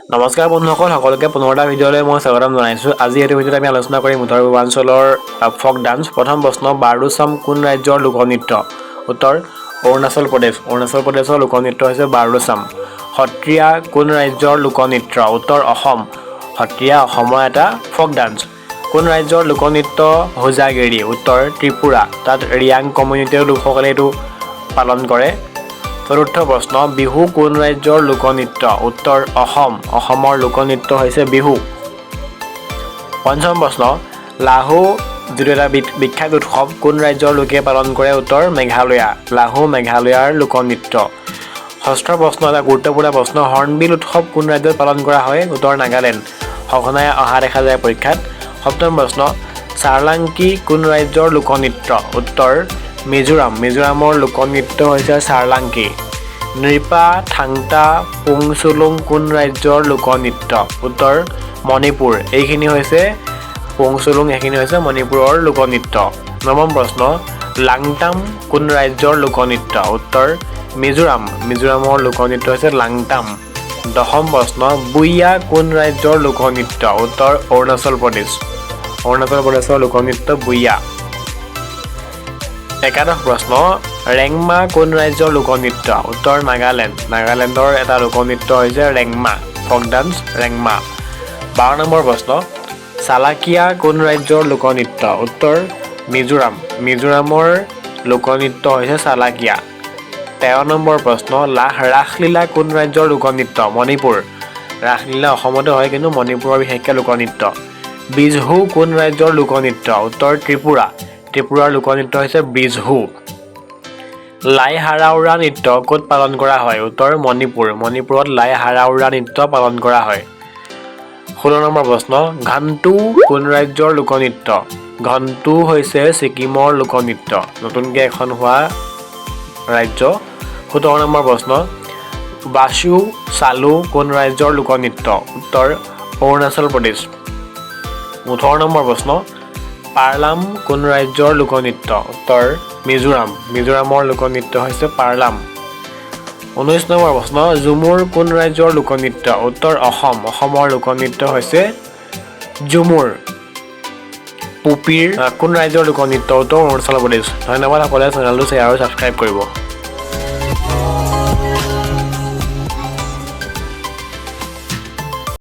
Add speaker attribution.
Speaker 1: নমস্কাৰ বন্ধুসকল সকলোকে পুনৰটা ভিডিঅ'লৈ মই স্বাগতম জনাইছোঁ। আজি এই ভিডিঅ'ত আমি আলোচনা কৰিম উত্তৰ পূৰ্বাঞ্চলৰ ফক ডান্স। প্ৰথম প্ৰশ্ন, বাৰডুছাম কোন ৰাজ্যৰ লোকনৃত্য? উত্তৰ অৰুণাচল প্ৰদেশ। অৰুণাচল প্ৰদেশৰ লোকনৃত্য হৈছে বাৰডুছাম। সত্ৰীয়া কোন ৰাজ্যৰ লোকনৃত্য? উত্তৰ অসম। সত্ৰীয়া অসমৰ এটা ফক ডান্স। কোন ৰাজ্যৰ লোকনৃত্য হোজাগিৰি? উত্তৰ ত্ৰিপুৰা। তাত ৰিয়াং কমিউনিটিৰ লোকসকলে এইটো পালন কৰে। চতুৰ্থ প্ৰশ্ন, বিহু কোন ৰাজ্যৰ লোকনৃত্য? উত্তৰ অসম। অসমৰ লোকনৃত্য হৈছে বিহু। পঞ্চম প্ৰশ্ন, লাহু যিটো এটা বিখ্যাত উৎসৱ কোন ৰাজ্যৰ লোকে পালন কৰে? উত্তৰ মেঘালয়া। লাহু মেঘালয়াৰ লোকনৃত্য। ষষ্ঠ প্ৰশ্ন, এটা গুৰুত্বপূৰ্ণ প্ৰশ্ন, হৰ্ণবিল উৎসৱ কোন ৰাজ্যত পালন কৰা হয়? উত্তৰ নাগালেণ্ড। সঘনাই অহা দেখা যায় পৰীক্ষাত। সপ্তম প্ৰশ্ন, চাৰলাংকি কোন ৰাজ্যৰ লোকনৃত্য? উত্তৰ মিজোৰাম। মিজোৰামৰ লোকনৃত্য হৈছে চাৰলাংকি। নৃপা, থাংটা, পুংচুলুং কোন ৰাজ্যৰ লোকনৃত্য? উত্তৰ মণিপুৰ। এইখিনি হৈছে পুংচুলুং, এইখিনি হৈছে মণিপুৰৰ লোকনৃত্য। নৱম প্ৰশ্ন, লাংটাম কোন ৰাজ্যৰ লোকনৃত্য? উত্তৰ মিজোৰাম। মিজোৰামৰ লোকনৃত্য হৈছে লাংটাম। দশম প্ৰশ্ন, বুইয়া কোন ৰাজ্যৰ লোকনৃত্য? উত্তৰ অৰুণাচল প্ৰদেশ। অৰুণাচল প্ৰদেশৰ লোকনৃত্য বুইয়া। একাদশ প্ৰশ্ন, ৰেংমা কোন ৰাজ্যৰ লোকনৃত্য? উত্তৰ নাগালেণ্ড। নাগালেণ্ডৰ এটা লোকনৃত্য হৈছে ৰেংমা, ফক ডান্স ৰেংমা। 12 নম্বৰ প্ৰশ্ন, চালাকিয়া কোন ৰাজ্যৰ লোকনৃত্য? উত্তৰ মিজোৰাম। মিজোৰামৰ লোকনৃত্য হৈছে চালাকিয়া। 13 নম্বৰ প্ৰশ্ন, ৰাসলীলা কোন ৰাজ্যৰ লোকনৃত্য? মণিপুৰ। ৰাসলীলা অসমতো হয়, কিন্তু মণিপুৰৰ বিশেষকৈ লোকনৃত্য। বিজহু কোন ৰাজ্যৰ লোকনৃত্য? উত্তৰ ত্ৰিপুৰা। ত্ৰিপুৰাৰ লোকনৃত্য হৈছে বিজহু। লাই হাৰাওৰা নৃত্য ক'ত পালন কৰা হয়? উত্তৰ মণিপুৰ। মণিপুৰত লাই হাৰাওৰা নৃত্য পালন কৰা হয়। 16 নম্বৰ প্ৰশ্ন, ঘণ্টু কোন ৰাজ্যৰ লোকনৃত্য? ঘণ্টু হৈছে ছিকিমৰ লোকনৃত্য, নতুনকৈ এখন হোৱা ৰাজ্য। 17 নম্বৰ প্ৰশ্ন, বাচু চালু কোন ৰাজ্যৰ লোকনৃত্য? উত্তৰ অৰুণাচল প্ৰদেশ। 18 নম্বৰ প্ৰশ্ন, পাৰলাম কোন ৰাজ্যৰ লোকনৃত্য? উত্তৰ মিজোৰাম। মিজোৰামৰ লোকনৃত্য হৈছে পাৰলাম। 19 নম্বৰ প্ৰশ্ন, ঝুমুৰ কোন ৰাজ্যৰ লোকনৃত্য? উত্তৰ অসম। অসমৰ লোকনৃত্য হৈছে ঝুমুৰ। পুপিৰ কোন ৰাজ্যৰ লোকনৃত্য? উত্তৰ অৰুণাচল প্ৰদেশ। ধন্যবাদ সকলোৱে চেনেলটো শ্বেয়াৰ আৰু ছাবস্ক্ৰাইব কৰিব।